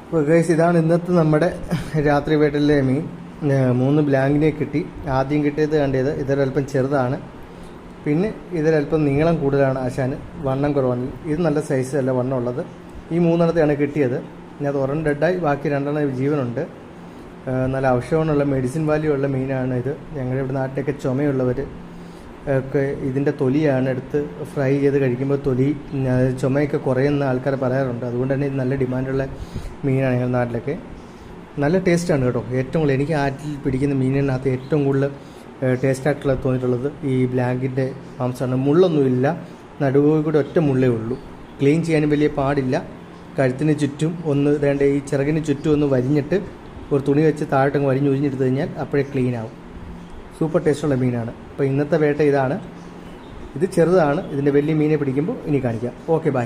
അപ്പോൾ ഗൈസ്, ഇതാണ് ഇന്നത്തെ നമ്മുടെ രാത്രി വേട്ടലിലെ മീൻ. 3 ബ്ലാങ്കിനെ കിട്ടി. ആദ്യം കിട്ടിയത് കണ്ടത് ഇതൊരൽപ്പം ചെറുതാണ്, പിന്നെ ഇതൊരൽപ്പം നീളം കൂടുതലാണ്, ആശാന് വണ്ണം കുറവാണ്. ഇത് നല്ല സൈസല്ല വണ്ണം ഉള്ളത്. ഈ 3 കിട്ടിയത്. ഞാൻ അത് ഒരെണ്ണം ഡെഡായി, ബാക്കി 2 ജീവനുണ്ട്. നല്ല ഔഷധമുള്ള മെഡിസിൻ വാല്യൂ ഉള്ള മീനാണ് ഇത്. ഞങ്ങളുടെ ഇവിടെ നാട്ടിലൊക്കെ ചുമയുള്ളവർ ഒക്കെ ഇതിൻ്റെ തൊലിയാണ് എടുത്ത് ഫ്രൈ ചെയ്ത് കഴിക്കുമ്പോൾ ചുമയൊക്കെ കുറയുന്ന ആൾക്കാർ പറയാറുണ്ട്. അതുകൊണ്ട് തന്നെ ഇത് നല്ല ഡിമാൻഡുള്ള മീനാണ് ഞങ്ങളുടെ നാട്ടിലൊക്കെ. നല്ല ടേസ്റ്റാണ് കേട്ടോ. ഏറ്റവും കൂടുതൽ എനിക്ക് ആറ്റിൽ പിടിക്കുന്ന മീനിനകത്ത് ഏറ്റവും കൂടുതൽ ടേസ്റ്റായിട്ടുള്ള തോന്നിയിട്ടുള്ളത് ഈ ബ്ലാങ്കിൻ്റെ മാംസമാണ്. മുള്ളൊന്നുമില്ല, നടുവിൽ കൂടെ ഒറ്റ മുള്ളേ ഉള്ളൂ. ക്ലീൻ ചെയ്യാനും വലിയ പാടില്ല. കഴുത്തിന് ചുറ്റും ഈ ചിറകിന് ചുറ്റും ഒന്ന് വരിഞ്ഞിട്ട് ഒരു തുണി വെച്ച് താഴോട്ടങ്ങ് ഉരിഞ്ഞെടുത്ത് കഴിഞ്ഞാൽ അപ്പോഴേ ക്ലീൻ ആവും. സൂപ്പർ ടേസ്റ്റുള്ള മീനാണ്. അപ്പോൾ ഇന്നത്തെ വേട്ട ഇതാണ്. ഇത് ചെറുതാണ്. ഇതിൻ്റെ വലിയ മീനെ പിടിക്കുമ്പോൾ ഇനി കാണിക്കാം. Okay, by.